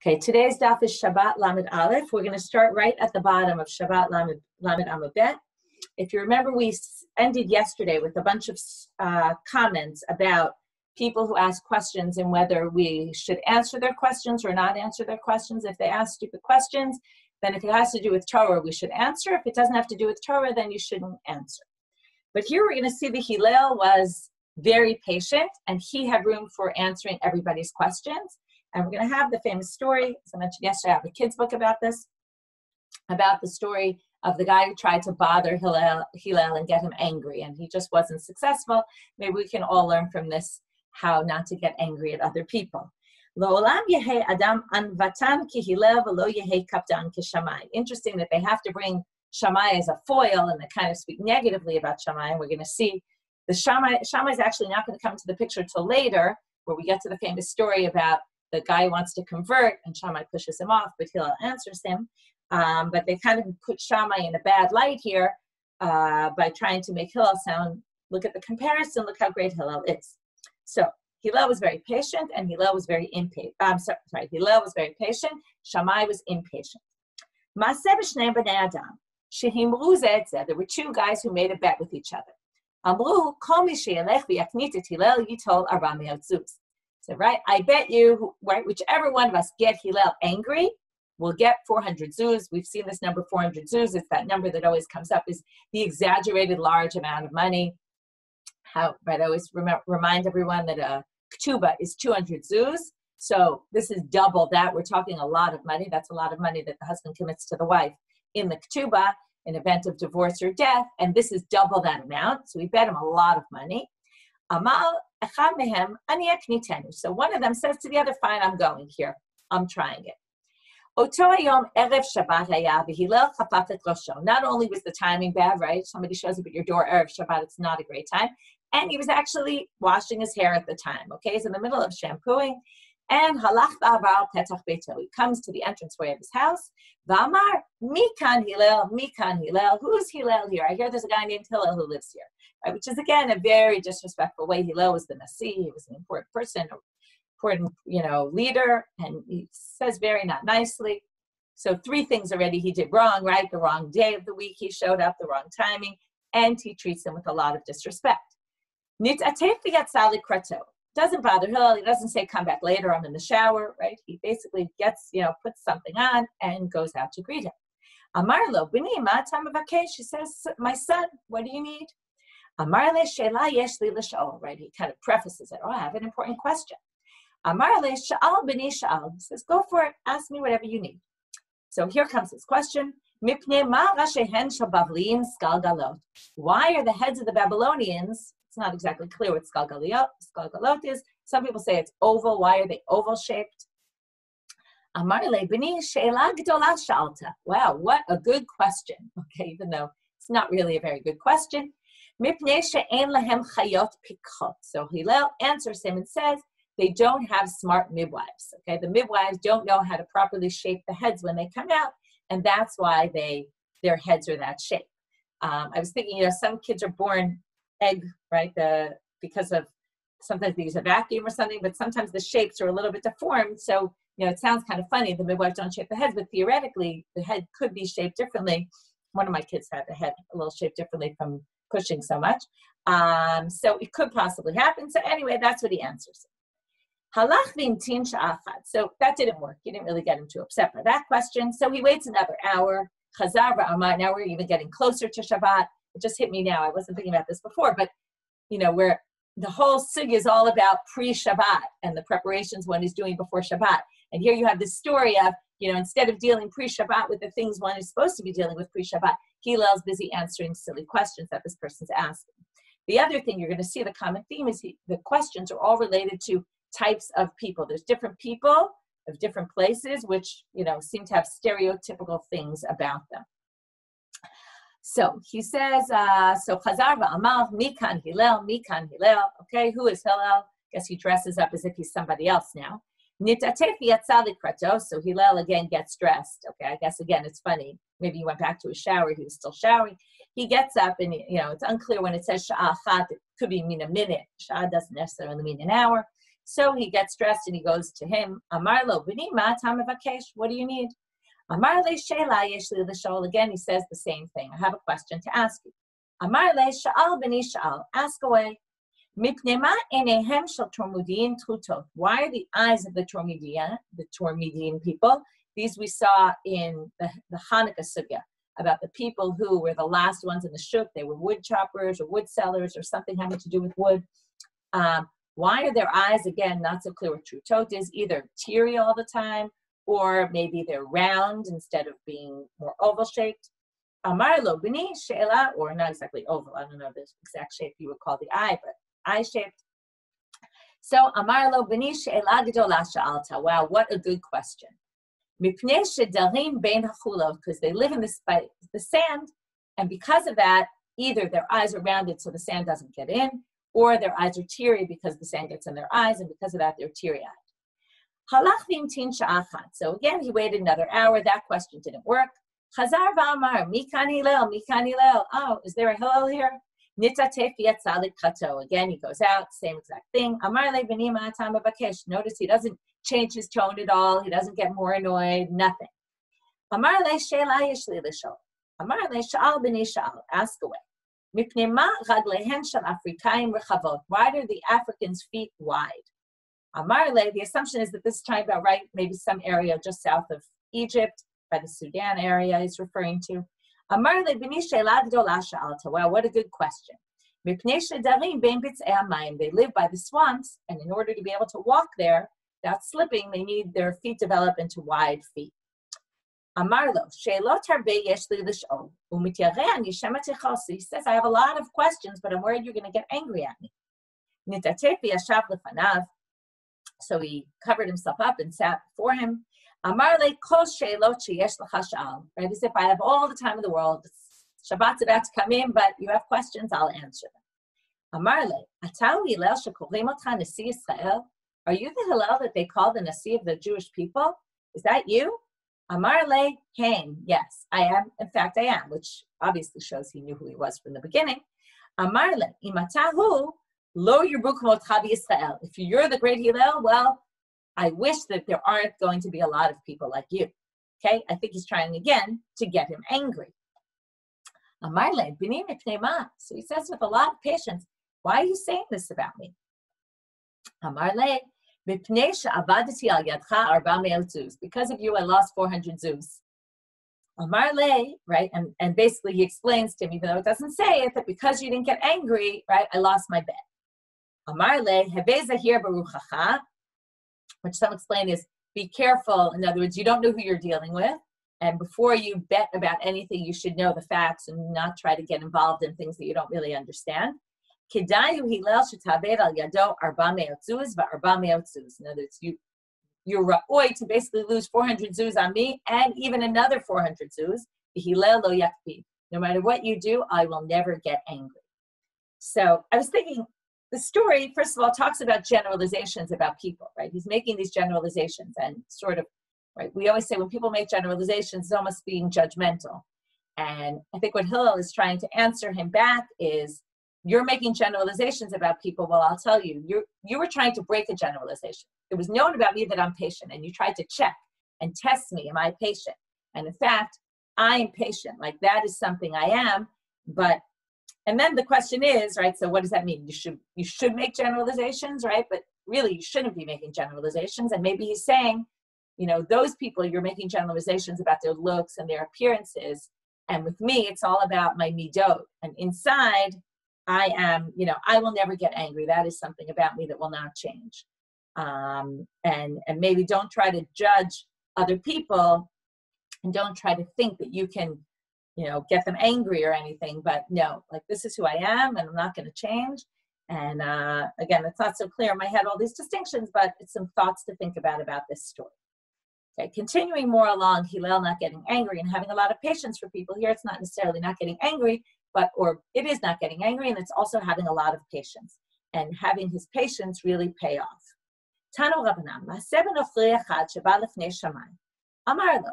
Okay, today's daf is Shabbat Lamed Aleph. We're going to start right at the bottom of Shabbat Lamed Amud Bet. If you remember, we ended yesterday with a bunch of comments about people who ask questions and whether we should answer their questions or not answer their questions. If they ask stupid questions, then if it has to do with Torah, we should answer. If it doesn't have to do with Torah, then you shouldn't answer. But here we're going to see the Hillel was very patient, and he had room for answering everybody's questions. And we're going to have the famous story, as I mentioned yesterday, I have a kid's book about this, about the story of the guy who tried to bother Hillel and get him angry, and he just wasn't successful. Maybe we can all learn from this how not to get angry at other people. Interesting that they have to bring Shammai as a foil, and they kind of speak negatively about Shammai, and we're going to see the Shammai is actually not going to come to the picture till later, where we get to the famous story about the guy wants to convert, and Shammai pushes him off, but Hillel answers him. But they kind of put Shammai in a bad light here by trying to make Hillel sound, look at the comparison, look how great Hillel is. So Hillel was very patient, and Hillel was very impatient. Hillel was very patient, Shammai was impatient. There were two guys who made a bet with each other. So, right, I bet you, right, whichever one of us get Hillel angry, we'll get 400 zuz. We've seen this number 400 zuz. It's that number that always comes up, is the exaggerated large amount of money. Right, I always remind everyone that a ketubah is 200 zuz. So this is double that. We're talking a lot of money. That's a lot of money that the husband commits to the wife in the ketubah, in event of divorce or death. And this is double that amount. So we bet him a lot of money. So one of them says to the other, fine, I'm going here. I'm trying it. Not only was the timing bad, right? Somebody shows up at your door, Erev Shabbat, it's not a great time. And he was actually washing his hair at the time, okay? He's in the middle of shampooing. And he comes to the entranceway of his house. V'amar, mikan Hillel. Who's Hillel here? I hear there's a guy named Hillel who lives here. Right, which is, again, a very disrespectful way. Hillel was the Nasi. He was an important person, important, leader, and he says very not nicely. So 3 things already he did wrong, right? The wrong day of the week he showed up, the wrong timing, and he treats him with a lot of disrespect. Doesn't bother Hillel. He doesn't say, come back later, I'm in the shower, right? He basically gets, puts something on and goes out to greet him. Amarlo, b'ni, ma tam mevakeh? She says, my son, what do you need? Amarle she'ela yesh li l'sha'ol, right? He kind of prefaces it. Oh, I have an important question. Amarle sha'al b'ni sha'al. He says, go for it. Ask me whatever you need. So here comes his question. Mipnei ma rashehen shel Bavliim skalgalot. Why are the heads of the Babylonians, it's not exactly clear what skalgalot is. Some people say it's oval. Why are they oval shaped? Amarle b'ni she'ela gdola sha'alta. Wow, what a good question. Okay, even though it's not really a very good question. So Hillel answers him and says, they don't have smart midwives. Okay, the midwives don't know how to properly shape the heads when they come out, and that's why their heads are that shape. I was thinking, some kids are born egg, right? Because of sometimes they use a vacuum or something, but sometimes the shapes are a little bit deformed. So it sounds kind of funny. The midwives don't shape the heads, but theoretically, the head could be shaped differently. One of my kids had the head a little shaped differently from pushing so much. So it could possibly happen. So anyway, that's what he answers. So that didn't work. He didn't really get him too upset by that question. So he waits another hour. Now we're even getting closer to Shabbat. It just hit me now. I wasn't thinking about this before, but where the whole sugya is all about pre-Shabbat and the preparations one is doing before Shabbat. And here you have this story of, instead of dealing pre-Shabbat with the things one is supposed to be dealing with pre-Shabbat, Hillel's busy answering silly questions that this person's asking. The other thing you're going to see, the common theme is the questions are all related to types of people. There's different people of different places, which, seem to have stereotypical things about them. So he says, so Chazar v'amar, mikan Hillel. Okay, who is Hillel? Guess he dresses up as if he's somebody else now. So Hillel again gets dressed. Okay, I guess again it's funny. Maybe he went back to his shower. He was still showering. He gets up and, it's unclear when it says sha'ah achat. It could mean a minute. Sha'ah doesn't necessarily mean an hour. So he gets dressed and he goes to him. Amar lo, b'ni ma ta mevakesh? What do you need? Amar le she'ela yesh li l'sha'ol. Again, he says the same thing. I have a question to ask you. Amar le sha'al b'ni sha'al. Ask away. Mipnei ma enehem shel tormudim trutot. Why are the eyes of the Tormidim people? These we saw in the Hanukkah sugya about the people who were the last ones in the shuk. They were wood choppers or wood sellers or something having to do with wood. Why are their eyes, again, not so clear what trutot is, either teary all the time, or maybe they're round instead of being more oval-shaped. Amar lo b'ni she'ela, or not exactly oval, I don't know the exact shape you would call the eye, but eye-shaped. So, Amar lo b'ni she'ela gedola sha'alta. Wow, what a good question. Mipnei she'darim bein hachulot, because they live in the sand, and because of that, either their eyes are rounded so the sand doesn't get in, or their eyes are teary because the sand gets in their eyes, and because of that, they're teary-eyed. Halach v'imtin sha'achat. So again, he waited another hour. That question didn't work. Chazar v'amar, mikan hillel, mikan hillel. Oh, is there a hillel here? Nitatef yatza likchato. Again, he goes out, same exact thing. Amar le b'ni ma ta mevakesh. Notice he doesn't change his tone at all. He doesn't get more annoyed, nothing. Amar le she'ela yesh li l'sha'ol. Amar le sha'al b'ni sha'al. Ask away. Why are the Africans' feet wide? Amarle, the assumption is that this is talking about, right, maybe some area just south of Egypt, by the Sudan area he's referring to. Amarle, wow, what a good question. They live by the swamps, and in order to be able to walk there without slipping, they need their feet develop into wide feet. Amarlo, she'elot harbe yesh li l'sh'ol, u'mityareh ani shematichal. So he says, I have a lot of questions, but I'm worried you're going to get angry at me. Nitatef v'yashav lefanav. So he covered himself up and sat before him. Amarle kol she'elot sheyesh l'cha sha'al. Right, as if I have all the time in the world. Shabbat's about to come in, but you have questions, I'll answer them. Amarle, atau hillel shekorim otcha nasi Yisrael. Are you the Hillel that they call the Nasi of the Jewish people? Is that you? Amarle, Hain, yes, I am. In fact, I am, which obviously shows he knew who he was from the beginning. Amarle, imatahu, lo yirbu k'motcha b'Yisrael. If you're the great Hillel, well, I wish that there aren't going to be a lot of people like you. Okay, I think he's trying again to get him angry. Amarle, b'ni mipnei ma. So he says with a lot of patience, why are you saying this about me? Amarle, because of you, I lost 400 zuz. Amarle, right? And basically he explains to him, even though it doesn't say it, that because you didn't get angry, right, I lost my bet. Amarle, hebeza here baruchacha, which some explain is be careful. In other words, you don't know who you're dealing with. And before you bet about anything, you should know the facts and not try to get involved in things that you don't really understand. Kedayu Hillel shetabed al yado arba me'ot zuz va'arba me'ot zuz. In other words, you're ra'oi to basically lose 400 zuz on me and even another 400 zuz. Hillel lo yakpi. No matter what you do, I will never get angry. So I was thinking, the story, first of all, talks about generalizations about people, right? He's making these generalizations and sort of, right? We always say when people make generalizations, it's almost being judgmental. And I think what Hillel is trying to answer him back is, you're making generalizations about people. Well, I'll tell you, you were trying to break a generalization. It was known about me that I'm patient, and you tried to check and test me. Am I patient? And in fact, I am patient. Like, that is something I am. But, and then the question is, right, so what does that mean? You should make generalizations, right? But really, you shouldn't be making generalizations. And maybe he's saying, you know, those people, you're making generalizations about their looks and their appearances. And with me, it's all about my midot. And inside, I am, you know, I will never get angry. That is something about me that will not change. And maybe don't try to judge other people and don't try to think that you can, you know, get them angry or anything. But no, like, this is who I am and I'm not going to change. And again, it's not so clear in my head, all these distinctions, but it's some thoughts to think about this story. Okay, continuing more along, Hillel not getting angry and having a lot of patience for people. Here it's not necessarily not getting angry, or it is not getting angry, and it's also having a lot of patience and having his patience really pay off. Tanu Rabbanam,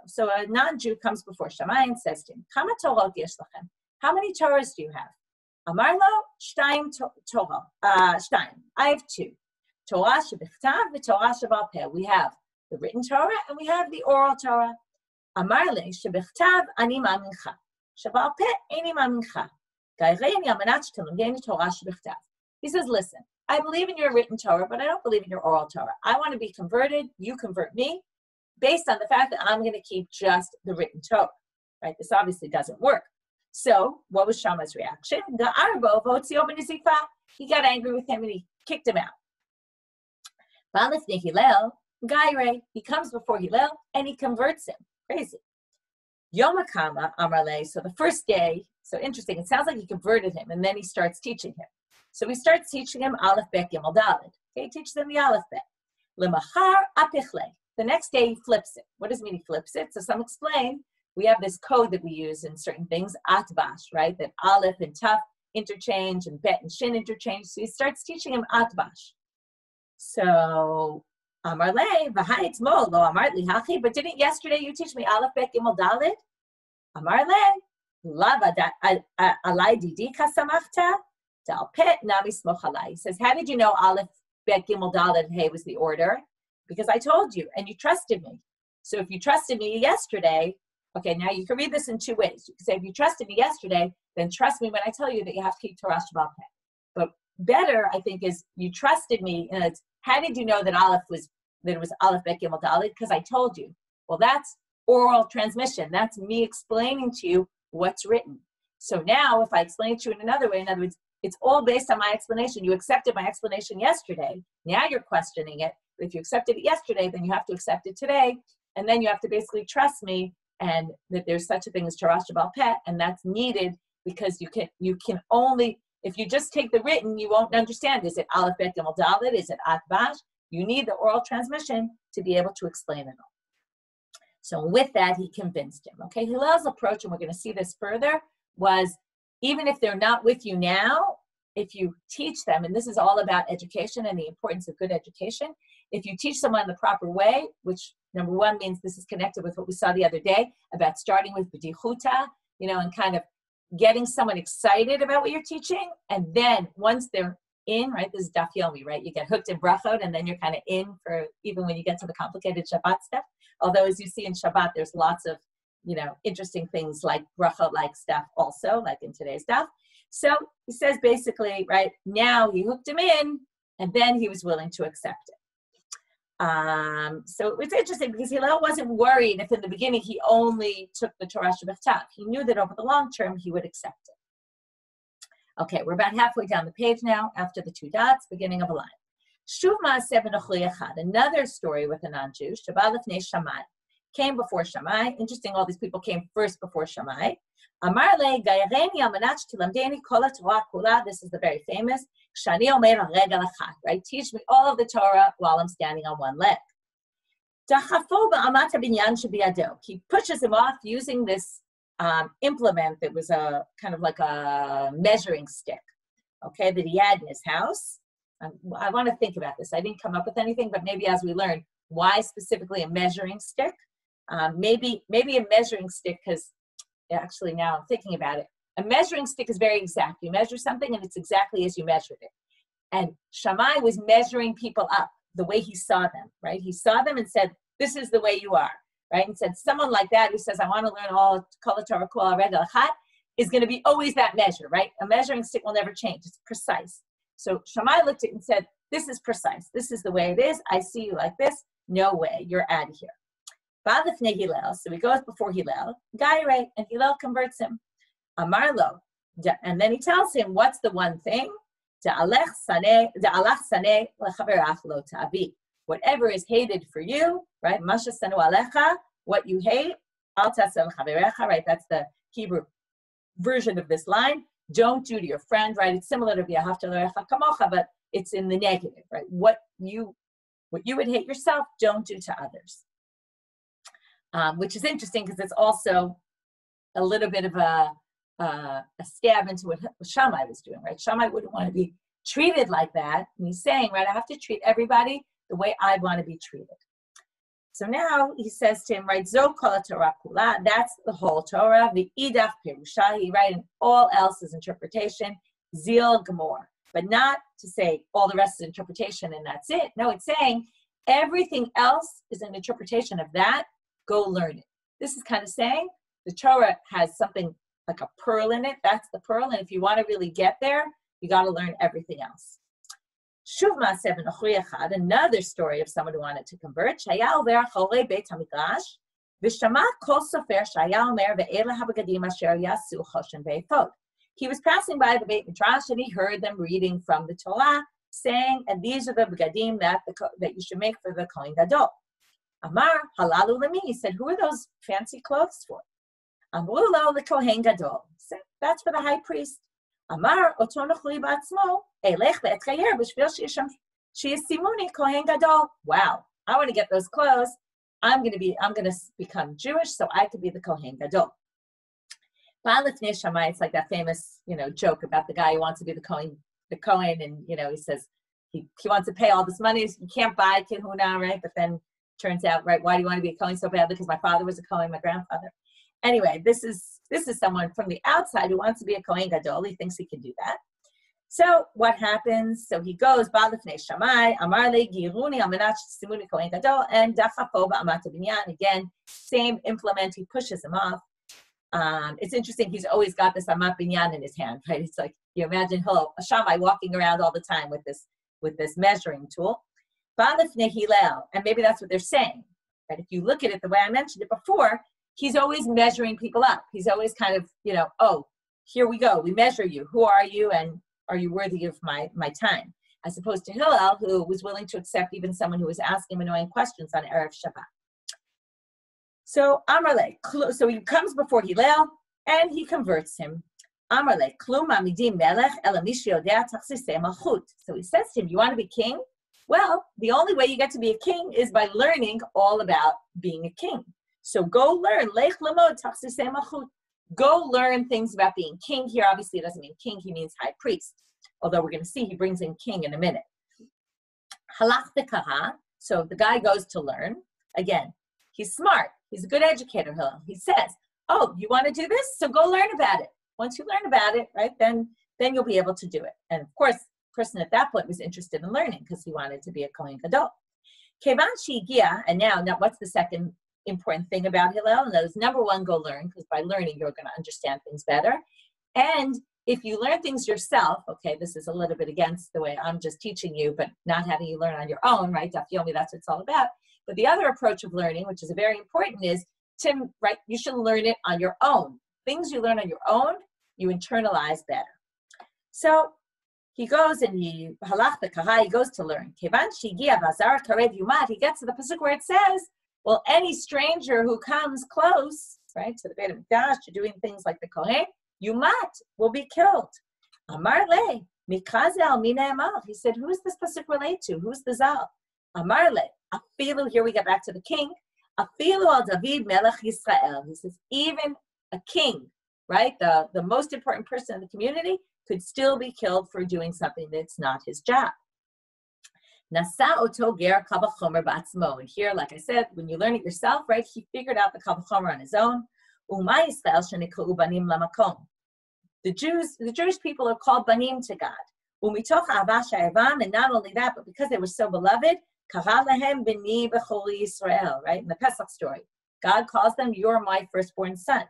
so a non-Jew comes before Shammai and says to him, Kama Torot yesh lachem? How many Torahs do you have? Amarlo, Shtayim Torah. Shtayim. I have 2. Torah shebichtav v'Torah sheba'al peh. We have the written Torah and we have the oral Torah. Amar le shebichtav ani ma'amincha, sheba'al peh eini ma'amincha. Ga'areini al manat shetilmdeni Torah shebichtav. He says, listen, I believe in your written Torah, but I don't believe in your oral Torah. I want to be converted. You convert me based on the fact that I'm going to keep just the written Torah. Right? This obviously doesn't work. So what was Shammai's reaction? He got angry with him and he kicked him out. He comes before Hillel and he converts him. Crazy. Yom Kama Amarle. So the first day, so interesting. It sounds like he converted him and then he starts teaching him. So he starts teaching him Aleph Bet Gimel Daled. Okay, he teaches him the Aleph Bet. Lemachar apichle. The next day he flips it. What does it mean he flips it? So some explain. We have this code that we use in certain things, atbash, right? That aleph and taf interchange and bet and shin interchange. So he starts teaching him atbash. So amar le v'ha'etz mo lo amar li hachi. But didn't yesterday you teach me aleph bet gimel daled? Amar le lava alai didi kasamachta dal pet nami smoch alai. He says, how did you know aleph bet gimel daled hey was the order? Because I told you and you trusted me. So if you trusted me yesterday. Okay, now you can read this in two ways. You can say, if you trusted me yesterday, then trust me when I tell you that you have to keep Torah Shabbat. But better, I think, is you trusted me. And it's, how did you know that it was Aleph Bet Gimel Daled? Because I told you. Well, that's oral transmission. That's me explaining to you what's written. So now, if I explain it to you in another way, in other words, it's all based on my explanation. You accepted my explanation yesterday. Now you're questioning it. But if you accepted it yesterday, then you have to accept it today. And then you have to basically trust me and that there's such a thing as Torah Shabbat Peh, and that's needed because you can only, if you just take the written, you won't understand. Is it Aleph Bet Gimel Daled? Is it Atbash? You need the oral transmission to be able to explain it all. So with that, he convinced him. Okay, Hillel's approach, and we're going to see this further, was even if they're not with you now, if you teach them, and this is all about education and the importance of good education, if you teach someone the proper way, which number one means this is connected with what we saw the other day about starting with b'dichuta, and kind of getting someone excited about what you're teaching. And then once they're in, right, this is Daf Yomi, right? You get hooked in brachot and then you're kind of in for even when you get to the complicated Shabbat stuff. Although as you see in Shabbat, there's lots of, interesting things like brachot-like stuff also, like in today's Daf. So he says basically, right, now he hooked him in and then he was willing to accept it. So it's interesting because Hillel wasn't worried if in the beginning he only took the Torah Shebichtav. He knew that over the long term he would accept it. Okay, we're about halfway down the page now after the two dots, beginning of a line. Shuv ma'aseh b'nochlei echad, another story with a non-Jew, Shabbat lefnei Shammai, came before Shammai. Interesting, all these people came first before Shammai. Amar le ga'ireni al manat shetilamdeni kol haTorah kula. This is the very famous Shani omer al regel echad, right? Teach me all of the Torah while I'm standing on one leg. Dachafo ba'amat habinyan shebiyado. He pushes him off using this implement that was a kind of like a measuring stick, okay, that he had in his house. I want to think about this. I didn't come up with anything, but maybe as we learn, why specifically a measuring stick? Maybe a measuring stick, because actually now I'm thinking about it. A measuring stick is very exact. You measure something and it's exactly as you measured it. And Shammai was measuring people up the way he saw them, right? He saw them and said, this is the way you are, right? And said, someone like that who says, I want to learn all Kol HaTorah Kol HaRegel Echad is going to be always that measure, right? A measuring stick will never change. It's precise. So Shammai looked at it and said, this is precise. This is the way it is. I see you like this. No way. You're out of here. So he goes before Hillel, Gaire, and Hillel converts him. Amarlo, and then he tells him, what's the one thing? Whatever is hated for you, right? What you hate, right? That's the Hebrew version of this line. Don't do to your friend, right? It's similar to v'ahavta l'orecha kamocha, but it's in the negative, right? What you would hate yourself, don't do to others. Which is interesting because it's also a little bit of a stab into what Shammai was doing, right? Shammai wouldn't want to be treated like that. And he's saying, right, I have to treat everybody the way I want to be treated. So now he says to him, right, Zo kol Torah kula, that's the whole Torah, the idach pirusha, right, and all else is interpretation, zil gemor. but not to say all the rest is interpretation and that's it. No, it's saying everything else is an interpretation of that. Go learn it. This is kind of saying the Torah has something like a pearl in it. That's the pearl. And if you want to really get there, you got to learn everything else. Another story of someone who wanted to convert. He was passing by the Beit Midrash and he heard them reading from the Torah, saying, and these are the begadim that you should make for the Kohen Gadol. Amar halalu lemi. He said, who are those fancy clothes for? Amru lo leKohen Gadol. That's for the high priest. Amar oto nochli batzmo elech ve'etchayer b'shvil sheyisimuni Kohen Gadol. Wow, I want to get those clothes. I'm going to become Jewish so I could be the Kohen Gadol. It's like that famous, joke about the guy who wants to be the Kohen, and he says he wants to pay all this money. You can't buy Kehuna, right? But then turns out, right? Why do you want to be a Kohen so badly? Because my father was a Kohen, my grandfather. Anyway, this is someone from the outside who wants to be a Kohen Gadol. He thinks he can do that. So what happens? So he goes, Balifnei Shammai, Amar le Giruni Amenach Simuni Kohen Gadol, and Dachapo ba'amat binyan. Again, same implement. He pushes him off. It's interesting. He's always got this amat binyan in his hand, right? It's like you imagine a Shammai walking around all the time with this measuring tool. Balifnei Hillel, and maybe that's what they're saying. Right? If you look at it the way I mentioned it before, he's always measuring people up. He's always kind of, oh, here we go. We measure you. Who are you? And are you worthy of my time? As opposed to Hillel, who was willing to accept even someone who was asking him annoying questions on Erev Shabbat. So Amarle, so he comes before Hillel and he converts him. Amarle, klum amidim melech elamishi yodea tachsisei malchut. So he says to him, you want to be king? Well, the only way you get to be a king is by learning all about being a king. So go learn. Lech lamod tachsisei malchut. Go learn things about being king. Here, obviously, it doesn't mean king. He means high priest. Although we're going to see he brings in king in a minute. Halach dekaha. So the guy goes to learn. Again, he's smart. He's a good educator, Hillel. He says, oh, you want to do this? So go learn about it. Once you learn about it, right, then you'll be able to do it. And of course, the person at that point was interested in learning because he wanted to be a Kohen Gadol. Kevan shigia, and now what's the second important thing about Hillel? And that is number one, go learn, because by learning, you're going to understand things better. And if you learn things yourself, okay, this is a little bit against the way I'm just teaching you, but not having you learn on your own, right? Daf Yomi, that's what it's all about. But the other approach of learning, which is very important, is you should learn it on your own. Things you learn on your own, you internalize better. So he goes and he goes to learn. He gets to the pasuk where it says, well, any stranger who comes close, right, to the Beit Hamikdash, to doing things like the Kohen, will be killed. Amar le, mikazel mina amal. He said, who is this pasuk relate to? Who's the Zal? Amar le, afilu, here we get back to the king. Afilu al David melech Yisrael. He says, even a king, right, the most important person in the community, could still be killed for doing something that's not his job. Nasa oto ger kal v'chomer ba'atzmo. And here, like I said, when you learn it yourself, right, he figured out the kal v'chomer on his own. Uma Yisrael shenikru banim lamakom. The Jewish people are called banim to God. Umitoch ahava she'avam, and not only that, but because they were so beloved, kara lahem b'ni b'chori Yisrael, right, in the Pesach story. God calls them, you're my firstborn son.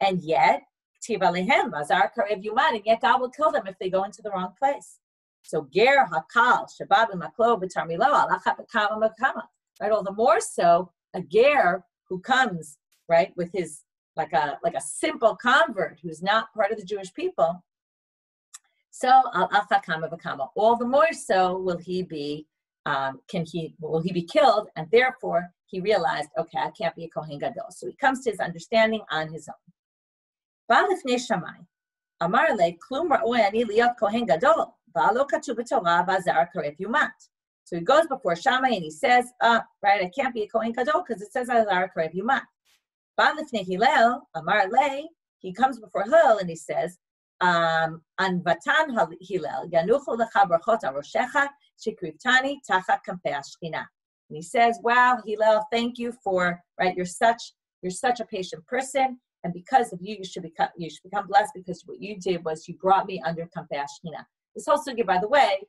And yet, and yet God will kill them if they go into the wrong place. So ger hakal shabab maklo b'tarmilo alacha b'kama b'kama. Right, all the more so a ger who comes, right, with his like a simple convert who's not part of the Jewish people. So alacha kama b'kama. All the more so will he be killed, and therefore he realized, okay, I can't be a Kohen Gadol. So he comes to his understanding on his own. Balifnei Shammai, Amar le klum ra'oi ani liot Kohen Gadol, va'lo katuv b'Torah v'azar karev yumat. So he goes before Shammai and he says, right, I can't be a Kohen Gadol because it says azar karev yumat. Balifnei Hillel, Amar le, he comes before Hillel and he says, An vatan Hillel, yanuchu lecha brachot aroshecha shikrivtani tachat kampei Shechina. And he says, wow, Hillel, thank you for, right, you're such a patient person. And because of you, you should become blessed, because what you did was you brought me under kampei Shechina. This whole sugya, by the way,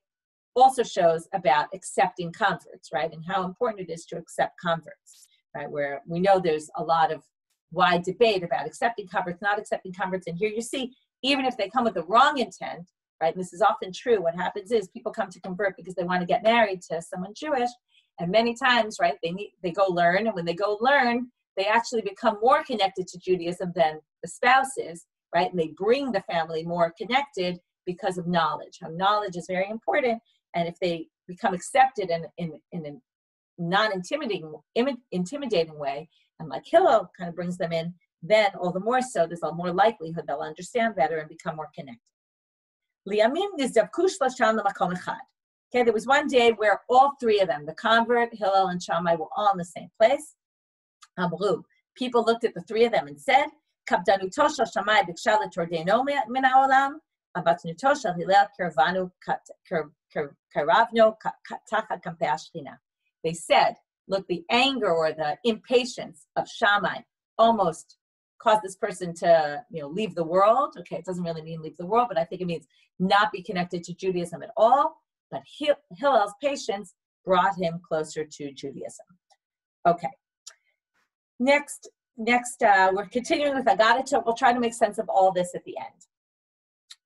also shows about accepting converts, right? And how important it is to accept converts, right? Where we know there's a lot of wide debate about accepting converts, not accepting converts. And here you see, even if they come with the wrong intent, right? And this is often true. What happens is people come to convert because they want to get married to someone Jewish. And many times, right, they go learn. And when they go learn, they actually become more connected to Judaism than the spouse is, right? And they bring the family more connected because of knowledge. Knowledge is very important. And if they become accepted in a non-intimidating way, and like Hillel kind of brings them in, then all the more so, there's a more likelihood they'll understand better and become more connected. Okay, there was one day where all three of them, the convert, Hillel, and Shammai, were all in the same place. People looked at the three of them and said, they said, look, the anger or the impatience of Shammai almost caused this person to, leave the world. Okay, it doesn't really mean leave the world, but I think it means not be connected to Judaism at all. But Hillel's patience brought him closer to Judaism. Okay. Next, we're continuing with Agadah. We'll try to make sense of all this at the end.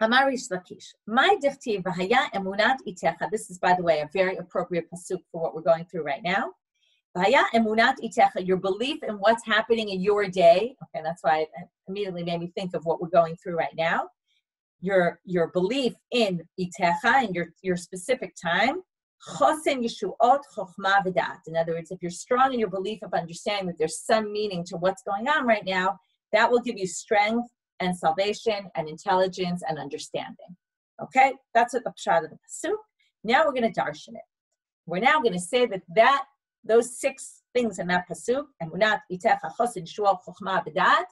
Amar Rish Lakish, my dichtiv v'haya emunat itecha. This is, by the way, a very appropriate pasuk for what we're going through right now. V'haya emunat itecha, your belief in what's happening in your day. Okay, that's why it immediately made me think of what we're going through right now. Your belief in itecha, in your specific time. Chosen yeshuot chokhmah v'dat. In other words, if you're strong in your belief of understanding that there's some meaning to what's going on right now, that will give you strength and salvation and intelligence and understanding. Okay, that's what the pshat of the pasuk. Now we're going to darshan it. We're now going to say that those 6 things in that pasuk, emunat itecha chosen yeshuot chokhmah v'dat,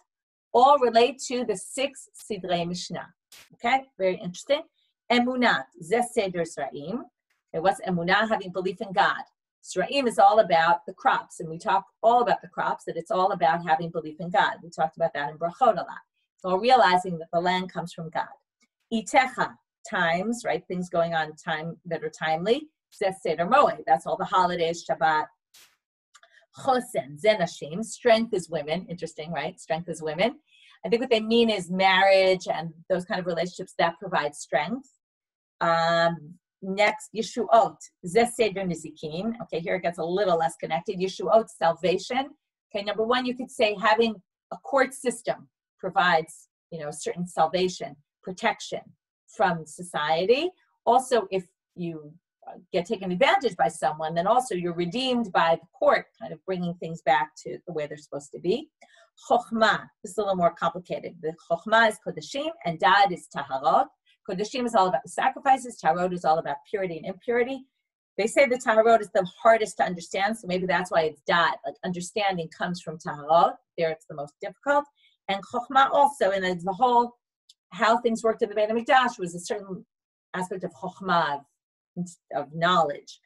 all relate to the 6 sidrei mishnah. Okay, very interesting. Emunat zeh seder zra'im. Okay, what's emunah? Having belief in God. Zra'im is all about the crops, and we talk all about the crops, that it's all about having belief in God. We talked about that in Brachot a lot. So realizing that the land comes from God. Itecha, times, right? Things going on time that are timely. Zeh seder moed. That's all the holidays, Shabbat. Chosen, zenashim. Strength is women. Interesting, right? Strength is women. I think what they mean is marriage and those kind of relationships that provide strength. Next, Yeshuot, Zeh Seder Nizikim. Okay, here it gets a little less connected. Yeshuot, salvation. Okay, number one, you could say having a court system provides, certain salvation, protection from society. Also, if you get taken advantage by someone, then also you're redeemed by the court, kind of bringing things back to the way they're supposed to be. Chokhmah, this is a little more complicated. The Chokhmah is Kodashim, and Dad is Taharot. Kodashim is all about the sacrifices. Taharot is all about purity and impurity. They say the Taharot is the hardest to understand, so maybe that's why it's Dad. Like understanding comes from Taharot. There it's the most difficult. And Chokhmah also, and it's the whole, how things worked in the Beit HaMikdash was a certain aspect of Chokhmah, of knowledge.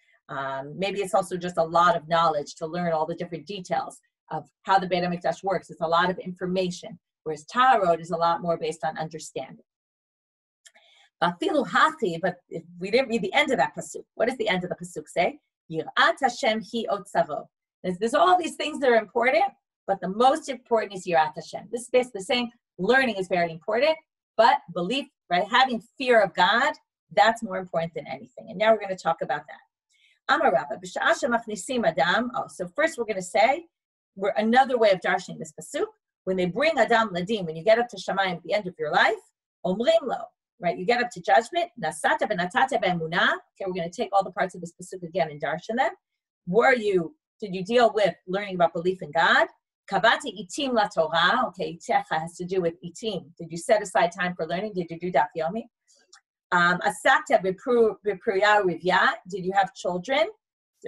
Maybe it's also just a lot of knowledge to learn all the different details of how the Beit HaMikdash works. It's a lot of information, whereas Taharot is a lot more based on understanding. But if we didn't read the end of that pasuk, what does the end of the pasuk say? Yirat Hashem hi otzaro. There's all these things that are important, but the most important is Yirat Hashem. This is basically saying learning is very important, but belief, right, having fear of God, that's more important than anything. And now we're going to talk about that. Amar Rabba, b'sha'ah shemachnisim adam. So first we're going to say, another way of darshaning this pasuk, when they bring Adam Ladim, when you get up to Shamayim at the end of your life, omrim lo, right? You get up to judgment, nasata v'natata b'emunah. Okay, we're going to take all the parts of this pasuk again and darshan them. Did you deal with learning about belief in God? Kavati itim la Torah. Okay, itecha has to do with itim. Did you set aside time for learning? Did you do daf yomi? Asakta b'pruya rivya. Did you have children?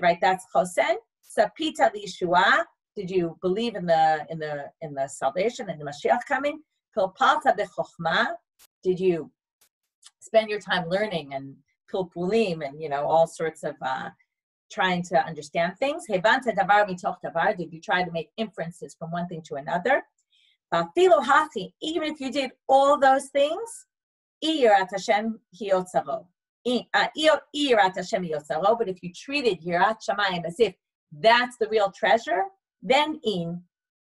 Right, that's chosen. Sapita liyeshua. Did you believe in the salvation and the Mashiach coming? Pilpalta b'chokhmah. Did you spend your time learning and pilpulim and all sorts of trying to understand things? Hevanta davar mitoch davar. Did you try to make inferences from one thing to another? Even if you did all those things, Yirat Hashem hi otzaro. But if you treated Yirat Shamayim as if that's the real treasure, then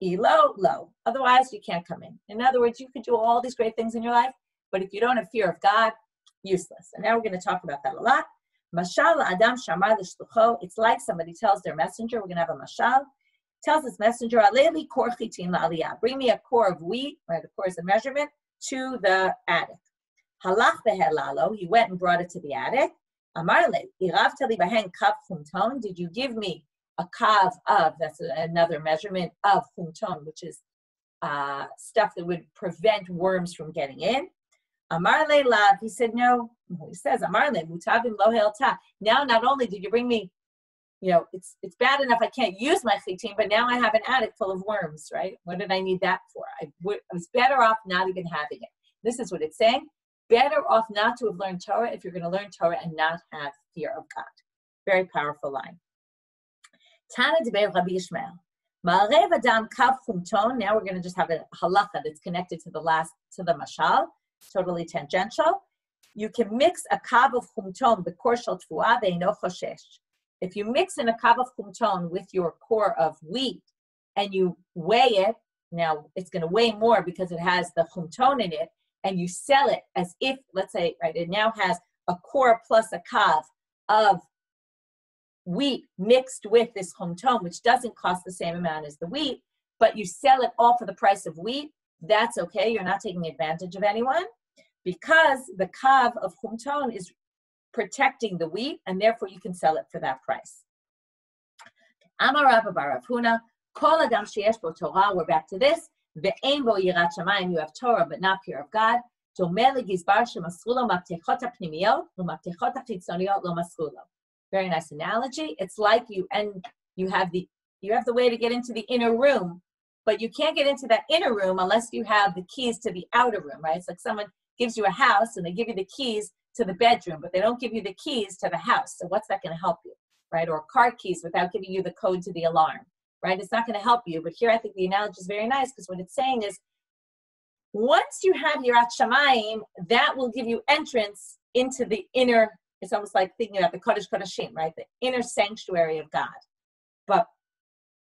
lo. Otherwise, you can't come in. In other words, you could do all these great things in your life, but if you don't have fear of God, useless. And now we're going to talk about that a lot. Mashal Adam Shamar L'shlucho. It's like somebody tells their messenger, we're going to have a mashal, tells his messenger, Aleli kor chitin la'aliyah. Bring me a core of wheat, right? The core is a measurement, to the attic. Halach behelalo. He went and brought it to the attic. Amarle, iravta li bahen kav chumton. Did you give me a kav of, that's another measurement of chumton, which is stuff that would prevent worms from getting in. Amarle lav, he said no. He says, Amarle, mutavim lo helta. Now, not only did you bring me, it's bad enough I can't use my chitin, but now I have an attic full of worms, right? What did I need that for? I was better off not even having it. This is what it's saying. Better off not to have learned Torah if you're going to learn Torah and not have fear of God. Very powerful line. Tana deber Rabbi Yishmael. Ma'arev adam kav chumton. Now we're going to just have a halacha that's connected to the mashal, totally tangential. You can mix a kav of chumton b'kor shel tfuah ve'ino choshesh. If you mix in a kav of chumton with your core of wheat and you weigh it, now it's going to weigh more because it has the chumton in it, and you sell it as if, let's say, right, it now has a core plus a kav of wheat mixed with this chumton, which doesn't cost the same amount as the wheat, but you sell it all for the price of wheat, that's okay. You're not taking advantage of anyone because the kav of chumton is protecting the wheat, and therefore you can sell it for that price. Amar Rabba bar Rav Huna, kol adam sheyesh bo Torah, we're back to this. Ve'ein bo yirat shamayim, you have Torah but not fear of God. Domeh legizbar shemasru lo maftechot hapnimiyot u'maftechot hachitzoniyot lo masru lo. Very nice analogy. It's like you have the way to get into the inner room, but you can't get into that inner room unless you have the keys to the outer room, right? It's like someone gives you a house and they give you the keys to the bedroom, but they don't give you the keys to the house. So what's that going to help you, right? Or car keys without giving you the code to the alarm, right? It's not going to help you. But here I think the analogy is very nice because what it's saying is once you have Yirat Shamayim, that will give you entrance into the inner, it's almost like thinking about the Kodesh Kodashim, right? The inner sanctuary of God. But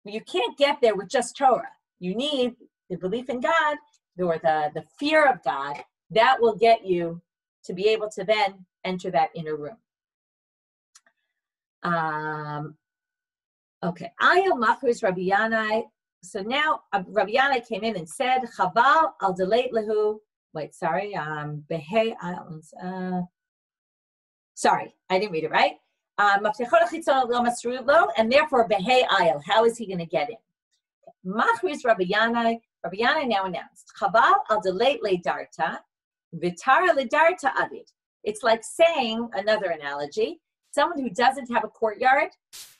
you can't get there with just Torah. You need the belief in God or the fear of God. That will get you to be able to then enter that inner room. Okay. Ayel Machris Rabbi Yanai. So now Rabbi Yanai came in and said, Chaval al delate lehu. Wait, sorry. Sorry, I didn't read it right. And therefore, Behei Ayel. How is he going to get in? Machris Rabbi Yanai. Rabbi Yanai now announced, Chaval al delate le darta. Vitara ledarta avid. It's like saying, another analogy, someone who doesn't have a courtyard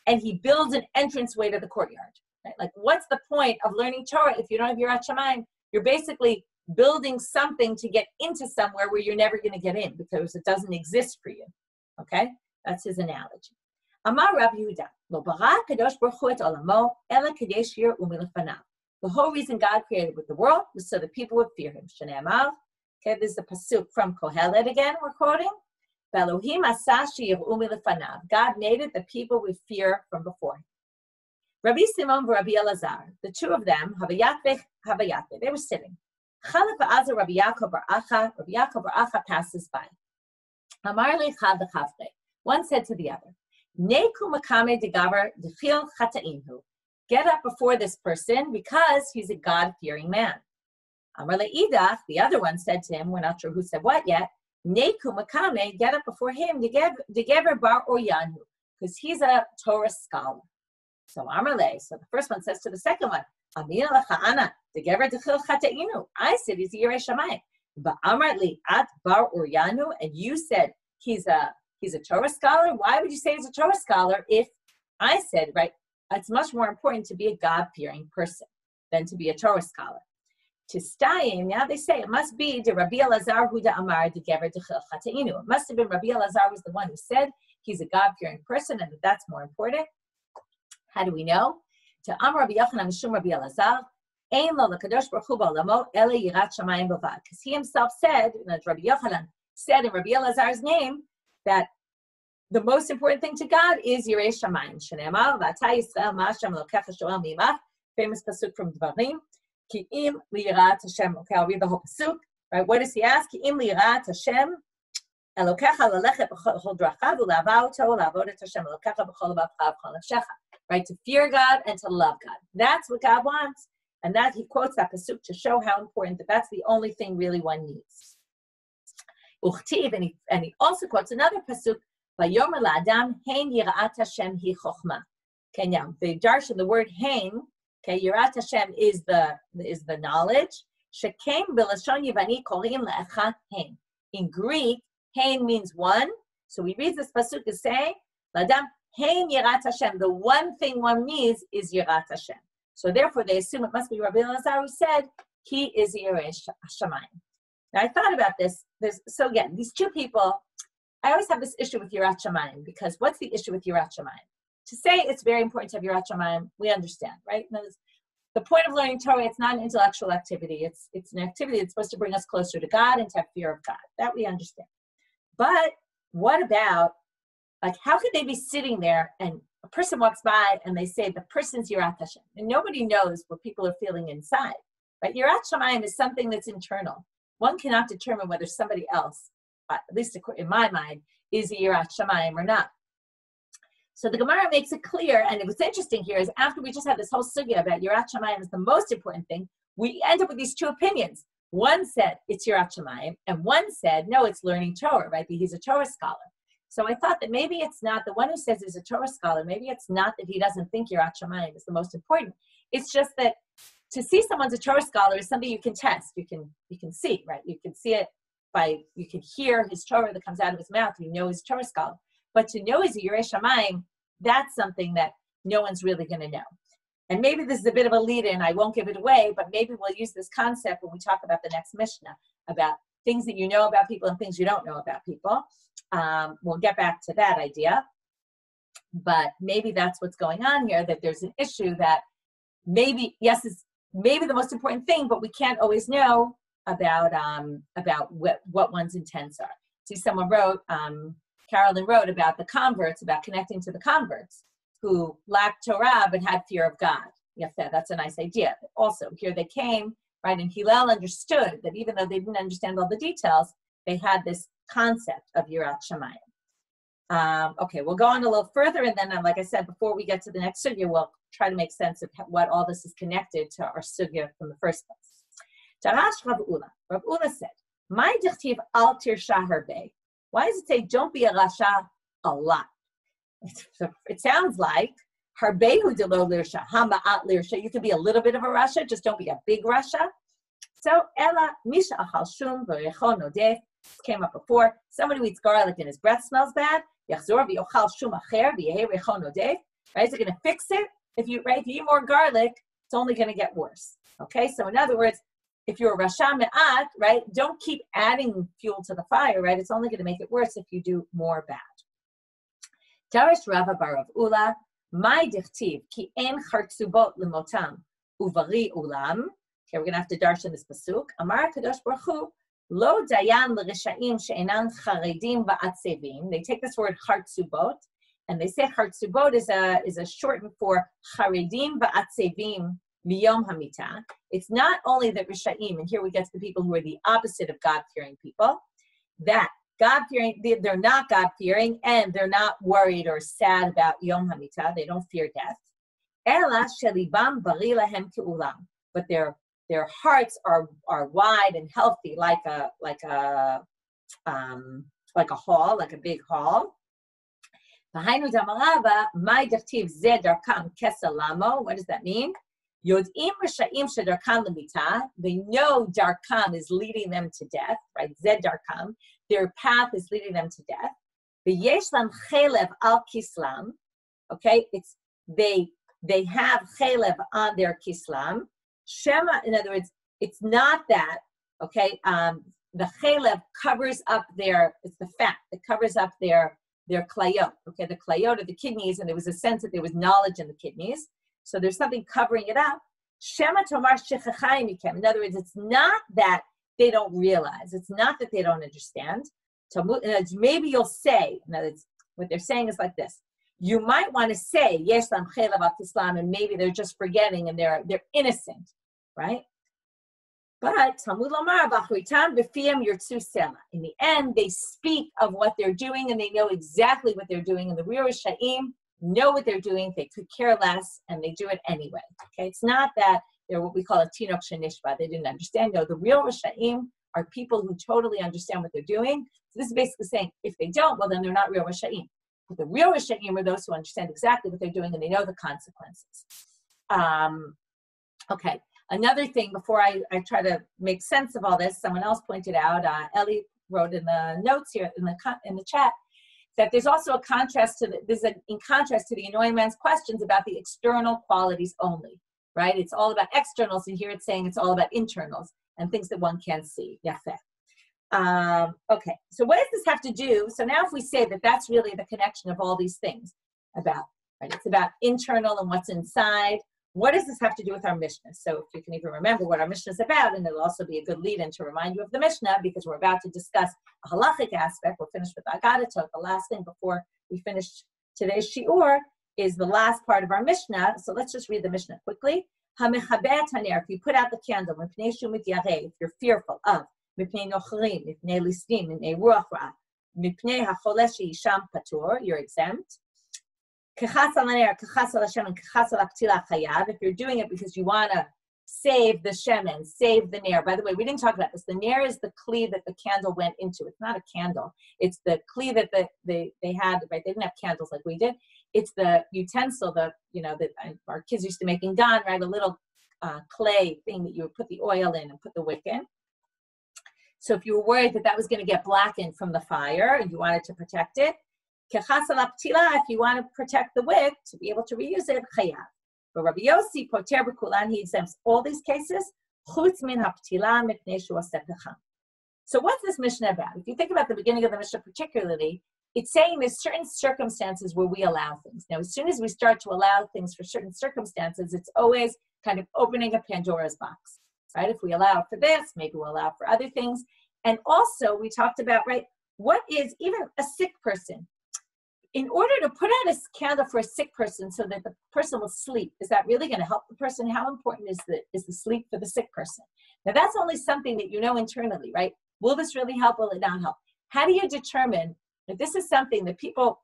and he builds an entranceway to the courtyard. Right? Like, what's the point of learning Torah if you don't have Yirat Shamayim? You're basically building something to get into somewhere where you're never going to get in because it doesn't exist for you. Okay? That's his analogy. Amar Rav Yehuda, Lo bara kadosh baruch hu et olamo ela kadesh yir'u milefanav. The whole reason God created the world was so that people would fear him. Shneimar. Okay, this is the pasuk from Kohelet again, we're quoting. God made it that people would fear from before him. Rabbi Simon and Rabbi Elazar, the two of them, they were sitting. Rabbi Yaakov bar Acha passes by. One said to the other, get up before this person because he's a God-fearing man. Amar le'idach, the other one said to him, we're not sure who said what yet, Neku makame, get up before him, Degever bar Oryanu, because he's a Torah scholar. So Amar le, so the first one says to the second one, Amina lacha'ana, Degever dechil chatainu. I said he's a Yirei Shamayim. But Amar li at bar Oryanu, and you said he's a Torah scholar. Why would you say he's a Torah scholar if I said, right, it's much more important to be a God-fearing person than to be a Torah scholar. To staying, now they say it must be the Rabbi Elazar Huda Amar the Gever Dechil Chatainu. It must have been Rabbi Elazar was the one who said he's a God-fearing person and that's more important. How do we know? To Amar Rabbi Yochanan Mishum Rabbi Elazar, Ein lo lekadosh baruch hu ba'olamo ele yirat shamayim bavad. Because he himself said, and Rabbi Yochanan said in Rabbi Elazar's name, that the most important thing to God is Yirei Shamayim. Shneimar, V'ata Yisrael ma'Hashem Elokecha shoel mimach. Famous pasuk from Dvarim. Ki im liyirat Hashem. Okay, I'll read the whole pasuk. Right? What does he ask? Ki im liyirat Hashem Elokecha lalechet b'chol drachav u'la'ava oto u'la'avod et Hashem Elokecha b'chol levavcha v'chol nafshecha. Right? To fear God and to love God. That's what God wants. And that he quotes that pasuk to show how important that that's the only thing really one needs. Uchtiv, and he also quotes another pasuk. Vayomer la'adam hein yirat Hashem hi chochma. Okay, now the darshan, the word hein, okay, yirat Hashem is the knowledge. Shekem b'lashon yivani korim le'echad hein. In Greek, hein means one. So we read this pasuk as saying, la'adam hein yirat Hashem. The one thing one needs is yirat Hashem. So therefore, they assume it must be Rabbi Elazar who said he is Yirei Shamayim. Now I thought about this. So again, these two people. I always have this issue with Yirat Shamayim, because what's the issue with Yirat Shamayim? To say it's very important to have Yirat Shamayim, we understand, right? The point of learning Torah, it's not an intellectual activity. It's an activity that's supposed to bring us closer to God and to have fear of God. That we understand. But what about, like, how could they be sitting there and a person walks by and they say the person's Yirat Hashem, and nobody knows what people are feeling inside, right? Yirat Shamayim is something that's internal. One cannot determine whether somebody else, at least in my mind, is a Yirat Shamayim or not. So the Gemara makes it clear, and what's interesting here is after we just had this whole sugya about Yirat Shamayim is the most important thing, we end up with these two opinions. One said it's Yirat Shamayim, and one said, no, it's learning Torah, right? He's a Torah scholar. So I thought that maybe it's not, the one who says he's a Torah scholar, maybe it's not that he doesn't think Yirat Shamayim is the most important. It's just that to see someone's a Torah scholar is something you can test. You can see, right? You can see it you can hear his Torah that comes out of his mouth. You know he's a Torah scholar. But to know he's a Yirei Shamayim, that's something that no one's really going to know. And maybe this is a bit of a lead-in. I won't give it away, but maybe we'll use this concept when we talk about the next Mishnah, about things that you know about people and things you don't know about people. We'll get back to that idea. But maybe that's what's going on here, that there's an issue that maybe, yes, it's maybe the most important thing, but we can't always know about what one's intents are. See, someone wrote, Carolyn wrote about the converts, about connecting to the converts who lacked Torah but had fear of God. Yes, that's a nice idea. Also, here they came, right, and Hillel understood that even though they didn't understand all the details, they had this concept of Yirat Shamayim. Okay, we'll go on a little further, and then, like I said, before we get to the next sugya, we'll try to make sense of what all this is connected to our sugya from the first place. Tarash Rav Ula said, "My dichtiv al tirsha harbe." Why does it say don't be a rasha a lot? It sounds like harbehu delo lirsha, hama'at lirsha. You can be a little bit of a rasha, just don't be a big rasha. So ella misha achal shum v'recho nodef. Came up before. Somebody who eats garlic and his breath smells bad. Yachzor v'yochal shum acher v'yehi recho nodef. Right? Is it going to fix it? If you eat more garlic, it's only going to get worse. Okay. So in other words, if you're a rasha me'at, right, don't keep adding fuel to the fire, right? It's only going to make it worse if you do more bad. Tarish Rava bar Rav Ula, my dichtiv ki en chartzubot lemotam uvari ulam. Okay, we're going to have to darshan this pasuk. Amar Kadosh Baruch Hu, lo dayan l'rishaim she'enan charedim va'atzevim. They take this word chartzubot, and they say chartzubot is a shortened for charedim va'atzevim. Miyom Hamita. It's not only that Rishaim, and here we get to the people who are the opposite of God-fearing people, that God-fearing, they're not God-fearing, and they're not worried or sad about Yom Hamita. They don't fear death. Ela shelibam bari lahem keulam. But their hearts are wide and healthy, like a hall, like a big hall. V'hainu damarava my dertiv zeh darkam kesalamo. What does that mean? Yod'im Risha'im shedarkam lemita. They know darkam is leading them to death, right? Zed darkam. Their path is leading them to death. V'yesh lam chelev al kislam. Okay, they have chelev on their kislam. Shema, in other words, it's not that. Okay, the chelev covers up it's the fat that covers up their klayot. Okay, the klayot are the kidneys, and there was a sense that there was knowledge in the kidneys. So there's something covering it up. Shema tomar shechachai mikem. In other words, it's not that they don't realize. It's not that they don't understand. Maybe you'll say, in other words, what they're saying is like this. You might want to say, Yesh lam chel avat Islam, and maybe they're just forgetting and they're innocent, right? But Talmud Lomar Bachritam B'Fiyam Yirtzu Sela. In the end, they speak of what they're doing and they know exactly what they're doing. And the Real Sha'im know what they're doing. They could care less and they do it anyway. Okay, it's not that they're what we call a Tinok Shenishba. They didn't understand. No, the Real Sha'im are people who totally understand what they're doing. So this is basically saying if they don't, well, then they're not Real Sha'im. But the Real Sha'im are those who understand exactly what they're doing and they know the consequences. Okay. Another thing, before I try to make sense of all this, someone else pointed out, Ellie wrote in the notes here in the chat, that there's also a contrast to in contrast to the annoying man's questions about the external qualities only, right? It's all about externals, and here it's saying it's all about internals and things that one can't see. Yafeh. Okay, so what does this have to do? So now if we say that that's really the connection of all these things about, right? It's about internal and what's inside. What does this have to do with our Mishnah? So if you can even remember what our Mishnah is about, and it'll also be a good lead-in to remind you of the Mishnah, because we're about to discuss a halachic aspect. We're finished with Agadah. The last thing before we finish today's shiur is the last part of our Mishnah. So let's just read the Mishnah quickly. Hamechabet haner, if you put out the candle, if you're fearful of, you're exempt. If you're doing it because you want to save the shemen, save the nair. By the way, we didn't talk about this. The nair is the kli that the candle went into. It's not a candle. It's the kli that they had, right? They didn't have candles like we did. It's the utensil that our kids used to make in Gan, right? A little clay thing that you would put the oil in and put the wick in. So if you were worried that was going to get blackened from the fire and you wanted to protect it, if you want to protect the wick to be able to reuse it, chayav. But Rabbi Yossi poter b'kulan, he exempts all these cases. Chutz min haptila mipnei shu aseh pecham. So what's this Mishnah about? If you think about the beginning of the Mishnah particularly, it's saying there's certain circumstances where we allow things. Now, as soon as we start to allow things for certain circumstances, it's always kind of opening a Pandora's box, right? If we allow for this, maybe we'll allow for other things. And also, we talked about, right, what is even a sick person? In order to put out a candle for a sick person so that the person will sleep, is that really going to help the person? How important is the sleep for the sick person? Now, that's only something that you know internally, right? Will this really help? Will it not help? How do you determine that this is something that people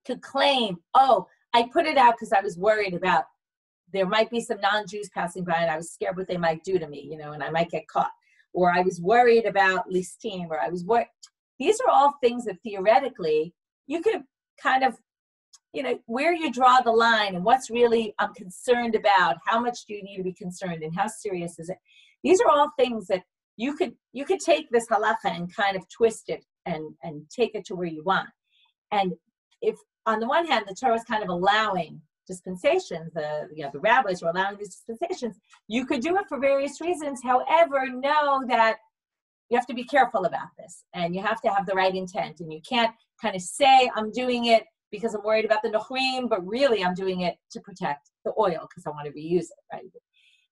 could claim, oh, I put it out because I was worried about there might be some non-Jews passing by and I was scared what they might do to me, and I might get caught. Or I was worried about listim, or I was worried. These are all things that theoretically you could kind of, where you draw the line and what's really I'm concerned about, how much do you need to be concerned and how serious is it? These are all things that you could take this halacha and kind of twist it and take it to where you want. And if on the one hand, the Torah is kind of allowing dispensations, the rabbis are allowing these dispensations, you could do it for various reasons. However, know that you have to be careful about this and you have to have the right intent, and you can't kind of say I'm doing it because I'm worried about the nochrim, but really I'm doing it to protect the oil because I want to reuse it, right?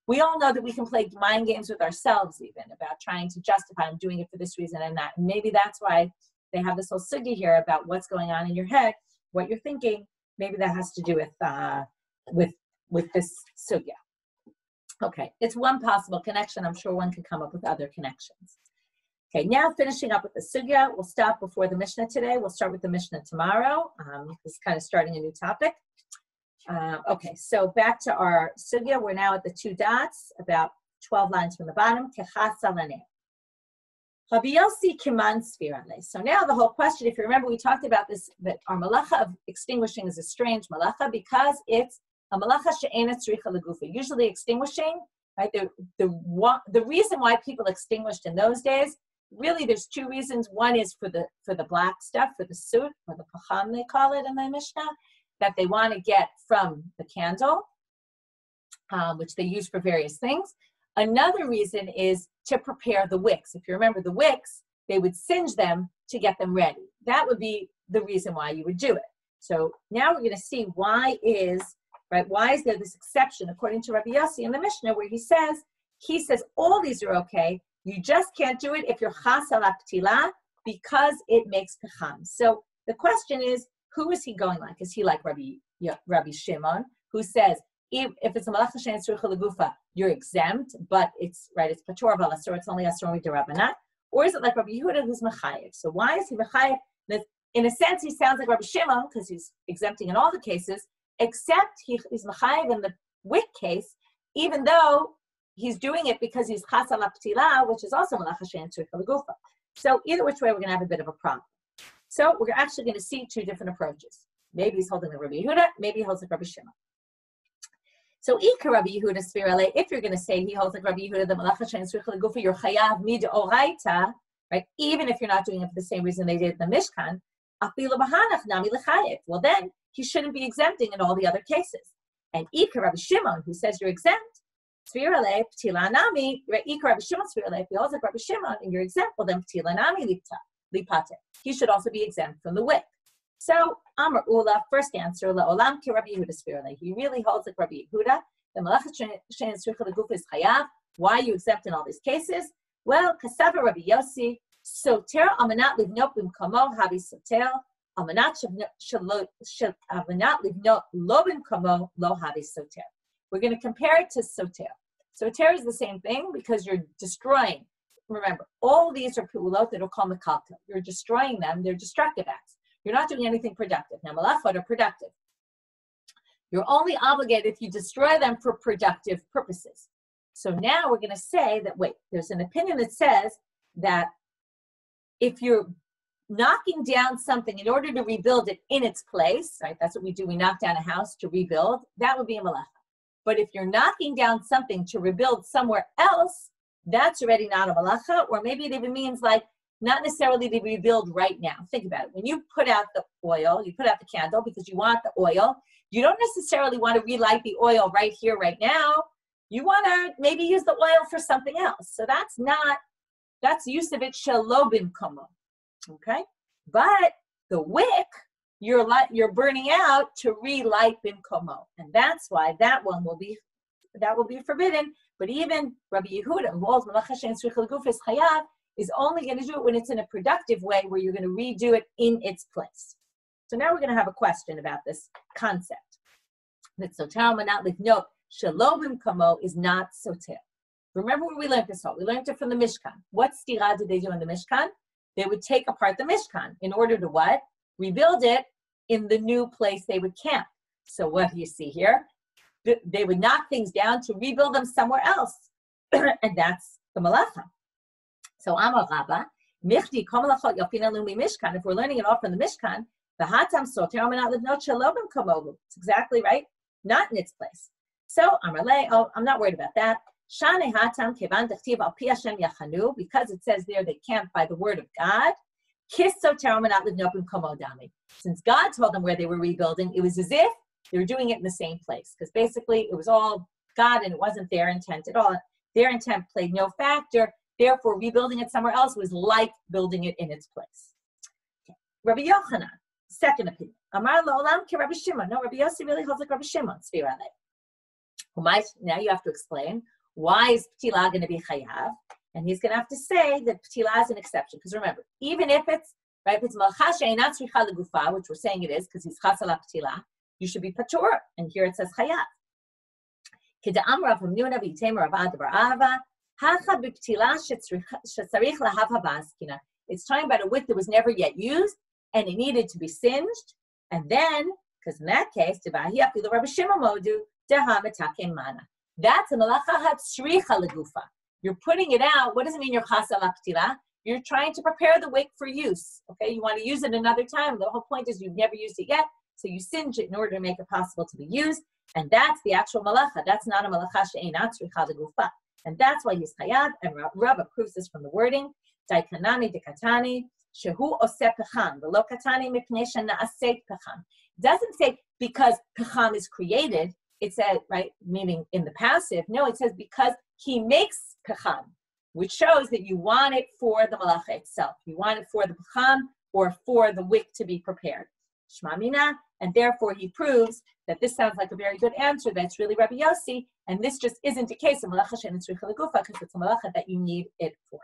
We all know that we can play mind games with ourselves even about trying to justify I'm doing it for this reason and that. And maybe that's why they have this whole sugya here about what's going on in your head, what you're thinking. Maybe that has to do with this sugya. Okay, it's one possible connection. I'm sure one could come up with other connections. Okay, now finishing up with the sugya. We'll stop before the Mishnah today. We'll start with the Mishnah tomorrow. This is kind of starting a new topic. Okay, so back to our sugya. We're now at the 2 dots, about 12 lines from the bottom. So now the whole question, if you remember, we talked about this, that our malacha of extinguishing is a strange malacha because it's a malacha she'ena tzricha legufa. Usually extinguishing, right? The reason why people extinguished in those days, really there's 2 reasons. One is for the black stuff, for the soot, or the pacham they call it in the Mishnah, that they want to get from the candle, which they use for various things. Another reason is to prepare the wicks. If you remember the wicks, they would singe them to get them ready. That would be the reason why you would do it. So now we're going to see why is there this exception according to Rabbi Yossi in the Mishnah where he says all these are okay. You just can't do it if you're chas al ptila because it makes pecham. So the question is, who is he going like? Is he like Rabbi Shimon, who says, if it's a malacha she'en tzricha legufa, you're exempt, but it's patur v'asur, it's only asur midrabanan? Or is it like Rabbi Yehuda, who's mechayev? So why is he mechayev? In a sense, he sounds like Rabbi Shimon because he's exempting in all the cases, except he's mechayev in the wick case, even though he's doing it because he's chas ala ptila, which is also malacha she'en tzricha legufa. So either which way, we're going to have a bit of a problem. So we're actually going to see two different approaches. Maybe he's holding like Rabbi Yehuda, maybe he holds like Rabbi Shimon. So Ika Rabbi Yehuda Svirale, if you're going to say he holds like Rabbi Yehuda, the malacha she'en tzricha legufa, you're chayav midoraita, right? Even if you're not doing it for the same reason they did in the Mishkan, afilu b'hanach nami lechayev. Well, then he shouldn't be exempting in all the other cases. And Ika Rabbi Shimon, who says you're exempt, Svirale ptila nami, right? Ika Rabbi Shimon Svirale, if he holds like Rabbi Shimon and you're exempt, well then ptila nami lipate. He should also be exempt from the wick. So Amar Ula, first answer, la'olam ki Rabbi Yehuda Svirale. He really holds like Rabbi Yehuda. The malacha she'en tzricha legufa is chayav. Why are you exempt in all these cases? Well, kasava Rabbi Yossi, soter amanat livnot b'mkomo habi soter, amanat livnot lo b'mkomo lo habi soter. We're going to compare it to soter. Soter is the same thing because you're destroying. Remember, all these are pu'ulot that are called mekalka. You're destroying them. They're destructive acts. You're not doing anything productive. Now, malachot are productive. You're only obligated if you destroy them for productive purposes. So now we're going to say that, wait, there's an opinion that says that if you're knocking down something in order to rebuild it in its place, right? That's what we do. We knock down a house to rebuild. That would be a malacha. But if you're knocking down something to rebuild somewhere else, that's already not a malacha, or maybe it even means like not necessarily to rebuild right now. Think about it. When you put out the oil, you put out the candle because you want the oil. You don't necessarily want to relight the oil right here, right now. You want to maybe use the oil for something else. So that's use of it shelo b'mkomo. Okay? But the wick, you're burning out to relight b'mkomo. And that's why that will be forbidden. But even Rabbi Yehuda, who holds malacha she'en tzricha legufa is chayav, is only going to do it when it's in a productive way where you're going to redo it in its place. So now we're going to have a question about this concept. That soter amanat livnot shelo b'mkomo is not soter. Remember where we learned this all? We learned it from the Mishkan. What stira did they do in the Mishkan? They would take apart the Mishkan in order to what? Rebuild it in the new place they would camp. So what do you see here? They would knock things down to rebuild them somewhere else. And that's the malacha. So Amar Rabba, Michdi kol malachot yofina lumi Mishkan. If we're learning it all from the Mishkan, v'hatam soter amanat livnot shelo b'mkomo. It's exactly right. Not in its place. So Amar Le, I'm not worried about that. Shane hatam kevan dechtiv al pi Hashem yachanu, because it says there they camped by the word of God. Kis soter amanat livnot b'mkomo dami. Since God told them where they were rebuilding, it was as if they were doing it in the same place, because basically it was all God and it wasn't their intent at all. Their intent played no factor. Therefore, rebuilding it somewhere else was like building it in its place. Okay. Rabbi Yochanan, second opinion. Amar lo'olam ki Rabbi Shimon. No, Rabbi Yossi really holds like Rabbi Shimon. Now you have to explain, why is ptila going to be chayav? And he's going to have to say that ptila is an exception. Because remember, even if it's, right, if it's malacha she'en tzricha legufa, which we're saying it is because he's chas ala ptila, you should be patur. And here it says chayav. K'da'am Rav Hamnuna v'yitem Rav Ad bar Ahava. It's talking about a wick that was never yet used and it needed to be singed. And then, because in that case, that's a malacha hatzricha legufa. You're putting it out. What does it mean you're chas ala ptila? You're trying to prepare the wick for use. Okay, you want to use it another time. The whole point is you've never used it yet, so you singe it in order to make it possible to be used. And that's the actual malacha. That's not a malacha she'ein tzricha legufa. And that's why he's chayav, and Rav proves this from the wording. Daikanami dekatani, shehu oseh pecham, v'lo katani mipnei shena'aseh pecham. Doesn't say because pecham is created. It says, right, meaning in the passive. No, it says because he makes pecham, which shows that you want it for the malacha itself. You want it for the pecham or for the wick to be prepared. Shma mina, and therefore he proves that this sounds like a very good answer. That's really Rabbi Yossi, and this just isn't a case of malacha she'en tzricha legufa because it's a malacha that you need it for.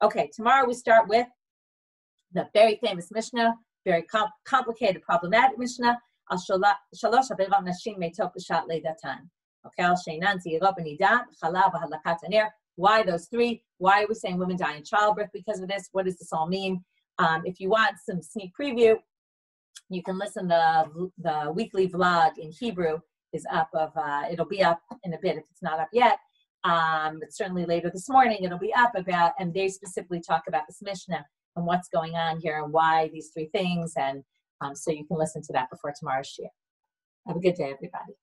Okay, tomorrow we start with the very famous Mishnah, very complicated, problematic Mishnah. Shalosh averot nashim meitot b'shat leidatan. Why those three? Why are we saying women die in childbirth because of this? What does this all mean? If you want some sneak preview, you can listen to the weekly vlog in Hebrew is up it'll be up in a bit if it's not up yet. But certainly later this morning it'll be up and they specifically talk about this Mishnah and what's going on here and why these three things. And so you can listen to that before tomorrow's shir. Have a good day, everybody.